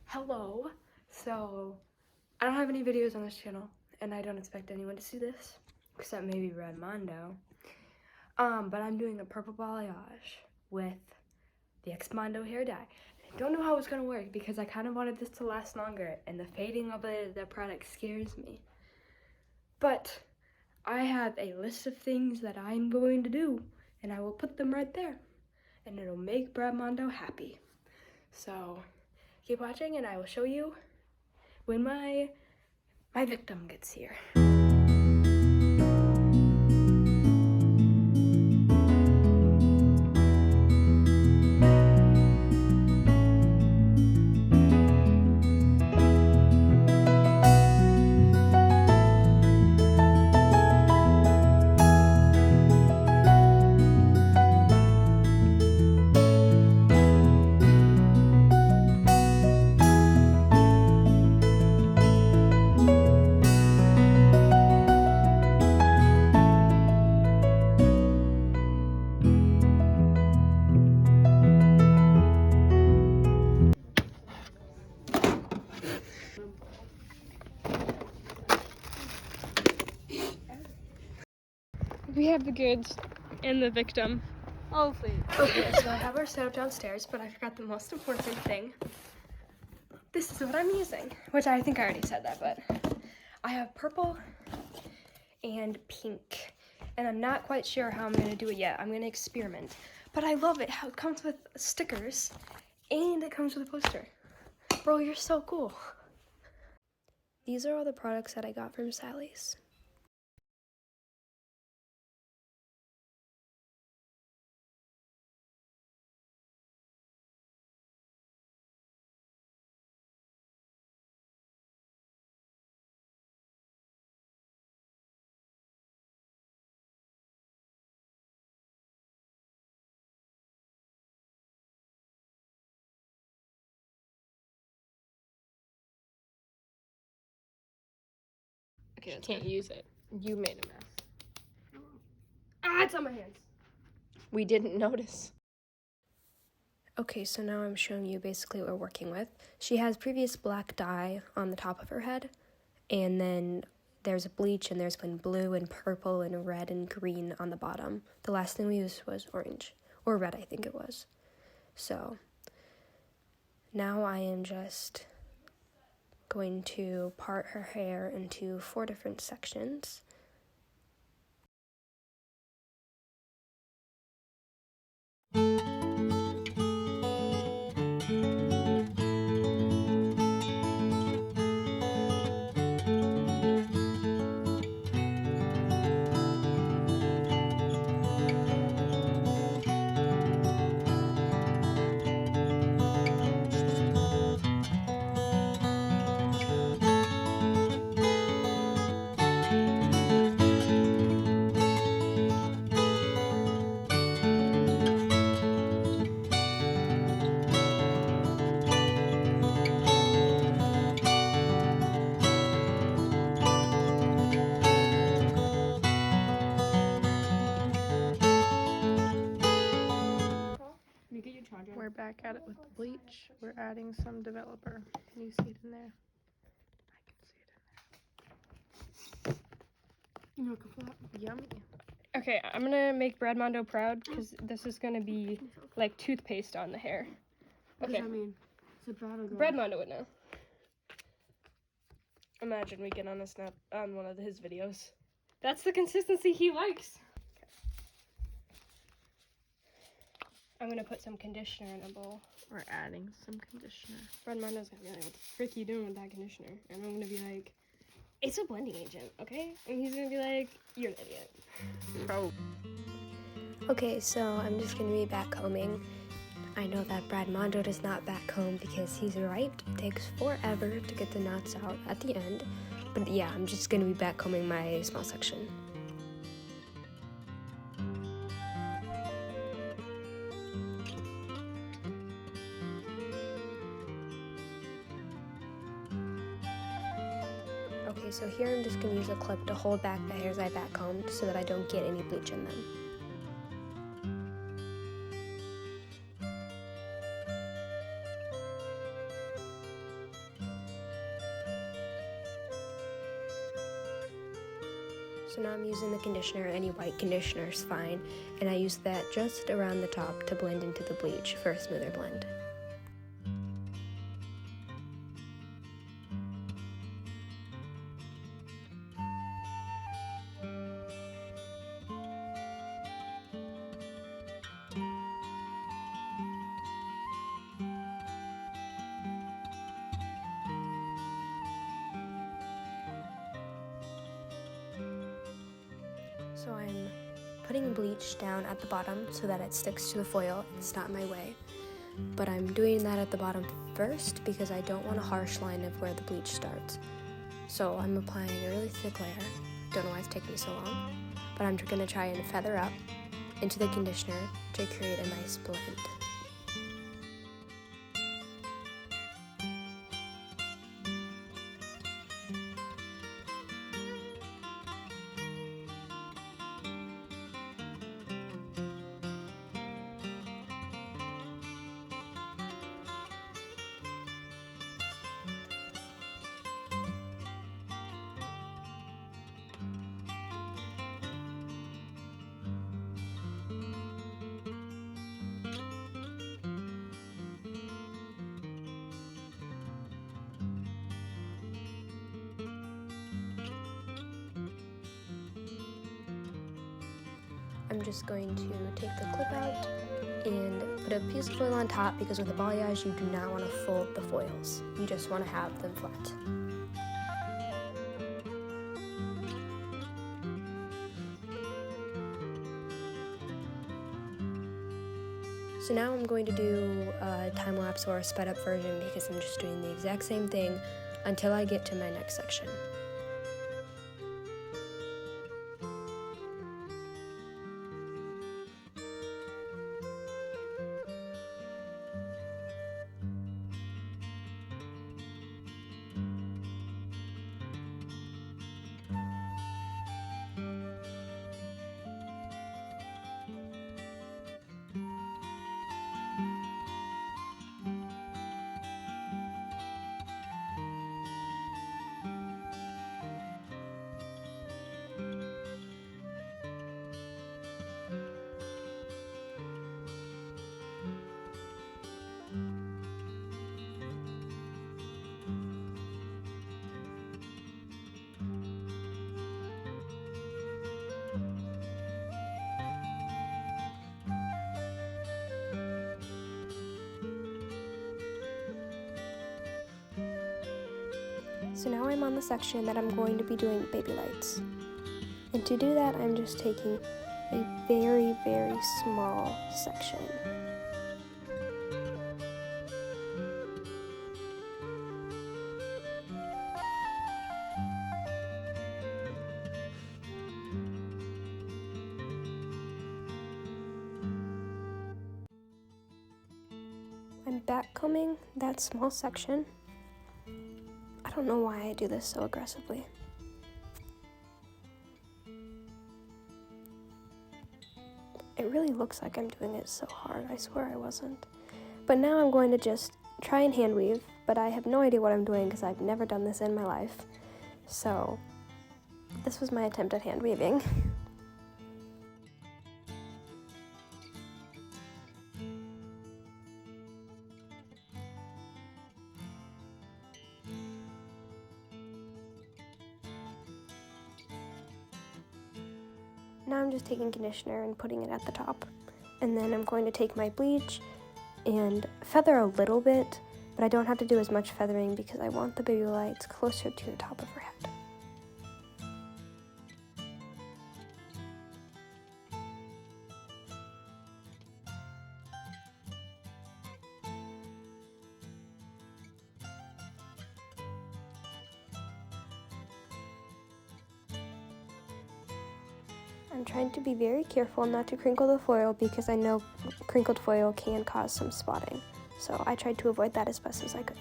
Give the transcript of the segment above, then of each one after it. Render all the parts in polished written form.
Hello. So, I don't have any videos on this channel, and I don't expect anyone to see this, except maybe Brad Mondo. But I'm doing a purple balayage with the Xmondo hair dye. I don't know how it's gonna work because I kind of wanted this to last longer, and the fading of the product scares me. But I have a list of things that I'm going to do, and I will put them right there, and it'll make Brad Mondo happy. So keep watching, and I will show you when my victim gets here. We have the goods and the victim. Oh, please. Okay, so I have our setup downstairs, but I forgot the most important thing. This is what I'm using, which I think I already said that, but I have purple and pink, and I'm not quite sure how I'm gonna do it yet. I'm gonna experiment, but I love it how it comes with stickers and it comes with a poster. Bro, you're so cool. These are all the products that I got from Sally's. Okay, can't use it. You made a mess. Ah, it's on my hands. We didn't notice. Okay, so now I'm showing you basically what we're working with. She has previous black dye on the top of her head, and then there's bleach, and there's been blue and purple and red and green on the bottom. The last thing we used was orange, or red, I think it was. So now I am just going to part her hair into 4 different sections. We're back at it with the bleach. We're adding some developer. Can you see it in there? I can see it in there. You look for that? Yummy. Okay, I'm gonna make Brad Mondo proud because this is gonna be like toothpaste on the hair. What Okay. does that mean? Is it Brad or girl? Brad Mondo would know. Imagine we get on a snap on one of his videos. That's the consistency he likes. I'm gonna put some conditioner in a bowl. We're adding some conditioner. Brad Mondo's gonna be like, what the frick are you doing with that conditioner? And I'm gonna be like, it's a blending agent, okay? And he's gonna be like, you're an idiot. Oh. Okay, so I'm just gonna be backcombing. I know that Brad Mondo does not backcomb because he's right. It takes forever to get the knots out at the end. But yeah, I'm just gonna be backcombing my small section. Okay, so here I'm just going to use a clip to hold back the hairs I backcombed so that I don't get any bleach in them. So now I'm using the conditioner. Any white conditioner is fine, and I use that just around the top to blend into the bleach for a smoother blend. So I'm putting bleach down at the bottom so that it sticks to the foil and it's not in my way. But I'm doing that at the bottom first because I don't want a harsh line of where the bleach starts. So I'm applying a really thick layer. Don't know why it's taking me so long. But I'm going to try and feather up into the conditioner to create a nice blend. I'm just going to take the clip out and put a piece of foil on top because with the balayage you do not want to fold the foils. You just want to have them flat. So now I'm going to do a time lapse or a sped up version because I'm just doing the exact same thing until I get to my next section. So now I'm on the section that I'm going to be doing baby lights. And to do that, I'm just taking a very, very small section. I'm backcombing that small section. I don't know why I do this so aggressively. It really looks like I'm doing it so hard. I swear I wasn't. But now I'm going to just try and hand weave, but I have no idea what I'm doing because I've never done this in my life. So this was my attempt at hand weaving. Now I'm just taking conditioner and putting it at the top. And then I'm going to take my bleach and feather a little bit, but I don't have to do as much feathering because I want the baby lights closer to the top of her head. I'm trying to be very careful not to crinkle the foil because I know crinkled foil can cause some spotting. So I tried to avoid that as best as I could.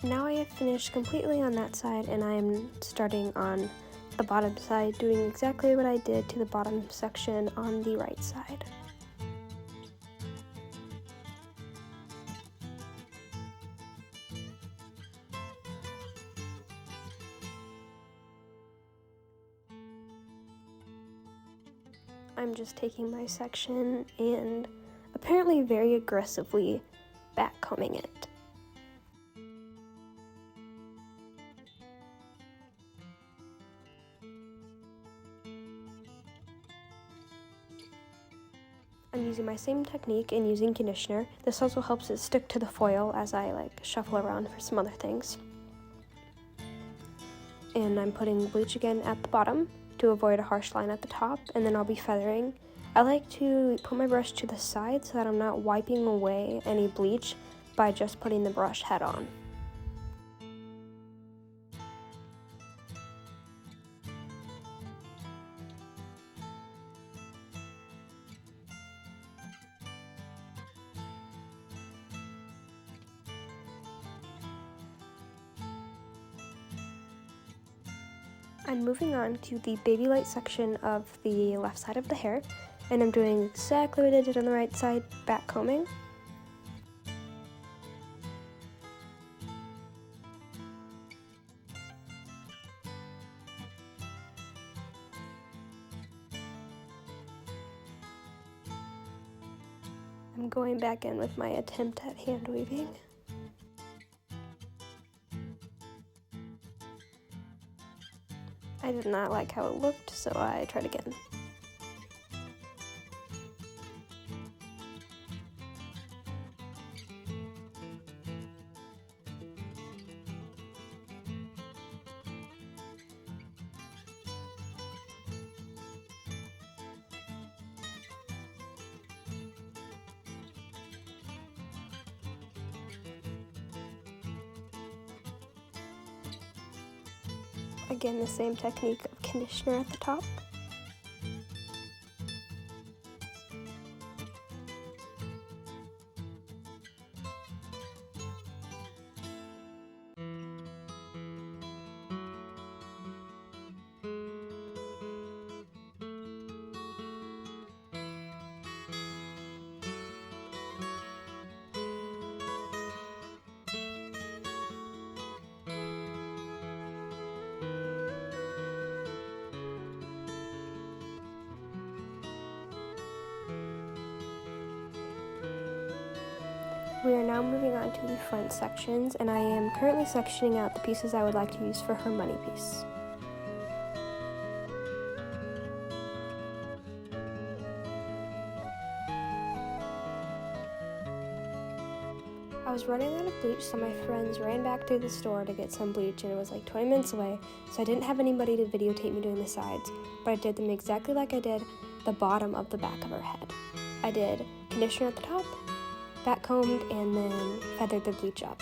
Now I have finished completely on that side, and I am starting on the bottom side, doing exactly what I did to the bottom section on the right side. I'm just taking my section and apparently very aggressively backcombing it. I'm using my same technique and using conditioner. This also helps it stick to the foil as I shuffle around for some other things. And I'm putting bleach again at the bottom to avoid a harsh line at the top, and then I'll be feathering. I like to put my brush to the side so that I'm not wiping away any bleach by just putting the brush head on. I'm moving on to the baby light section of the left side of the hair, and I'm doing exactly what I did on the right side, back combing. I'm going back in with my attempt at hand weaving. I did not like how it looked, so I tried again. Again, the same technique of conditioner at the top. We are now moving on to the front sections, and I am currently sectioning out the pieces I would like to use for her money piece. I was running out of bleach, so my friends ran back through the store to get some bleach, and it was like 20 minutes away, so I didn't have anybody to videotape me doing the sides, but I did them exactly like I did the bottom of the back of her head. I did conditioner at the top, back combed, and then feathered the bleach up.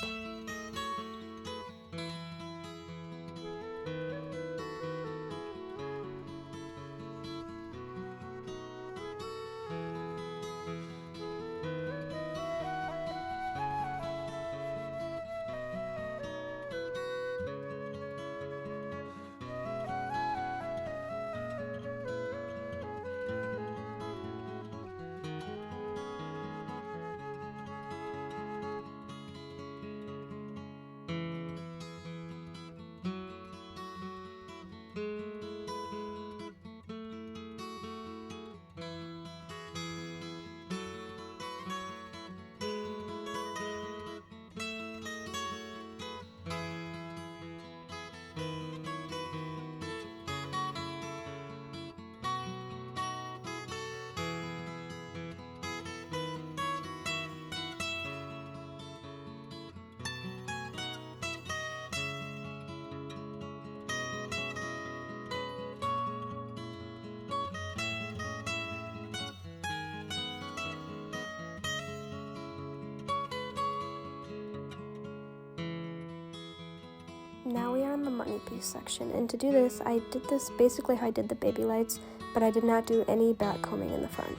Now we are in the money piece section, and to do this, I did this basically how I did the baby lights, but I did not do any back combing in the front.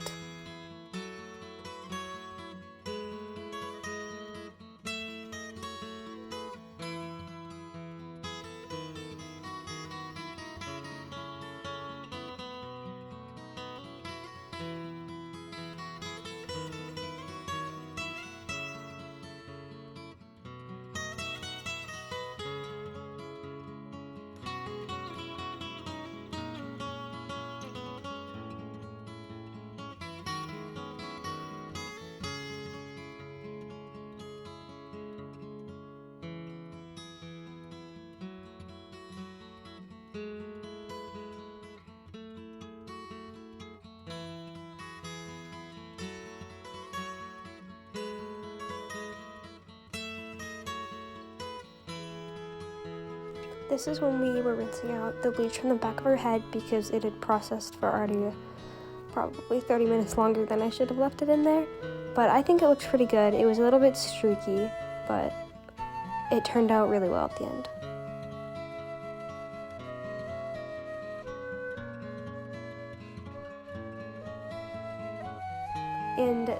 This is when we were rinsing out the bleach from the back of her head because it had processed for already probably 30 minutes longer than I should have left it in there. But I think it looks pretty good. It was a little bit streaky, but it turned out really well at the end. And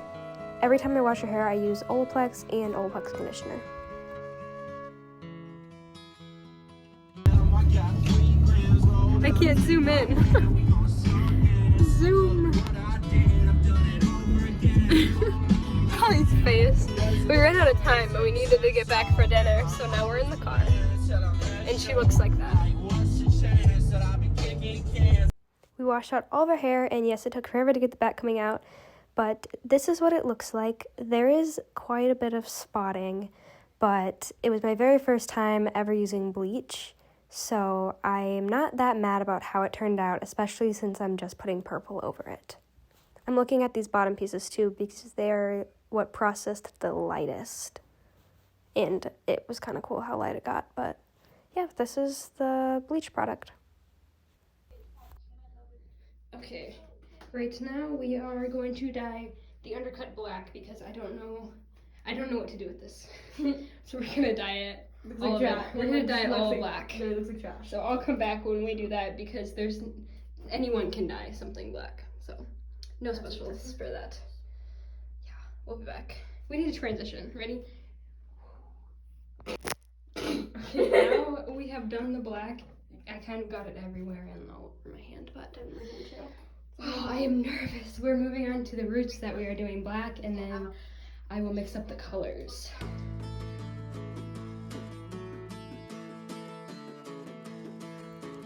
every time I wash her hair, I use Olaplex and Olaplex conditioner. I can't zoom in. Zoom. Holly's face. We ran out of time, but we needed to get back for dinner, so now we're in the car. And she looks like that. We washed out all of her hair, and yes, it took forever to get the back coming out, but this is what it looks like. There is quite a bit of spotting, but it was my very first time ever using bleach, so I'm not that mad about how it turned out, especially since I'm just putting purple over it. I'm looking at these bottom pieces too because they're what processed the lightest, and it was kind of cool how light it got, but yeah, this is the bleach product. Okay, right now we are going to dye the undercut black because I don't know what to do with this. So we're gonna dye it. All of it. We're gonna dye it all black. It looks like trash. So I'll come back when we do that because anyone can dye something black. So no specials for that. Yeah, we'll be back. We need to transition. Ready? Okay, now we have done the black. I kind of got it everywhere and all over my hand, but I am nervous. We're moving on to the roots that we are doing black, and then I will mix up the colors.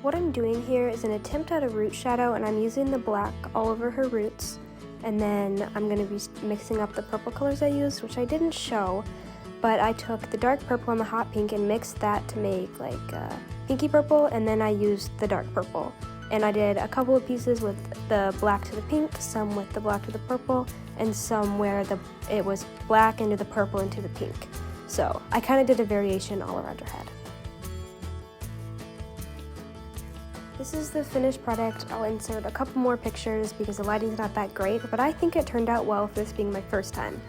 What I'm doing here is an attempt at a root shadow, and I'm using the black all over her roots, and then I'm going to be mixing up the purple colors I used, which I didn't show, but I took the dark purple and the hot pink and mixed that to make like pinky purple, and then I used the dark purple. And I did a couple of pieces with the black to the pink, some with the black to the purple, and some where it was black into the purple into the pink. So I kind of did a variation all around her head. This is the finished product. I'll insert a couple more pictures because the lighting's not that great, but I think it turned out well for this being my first time.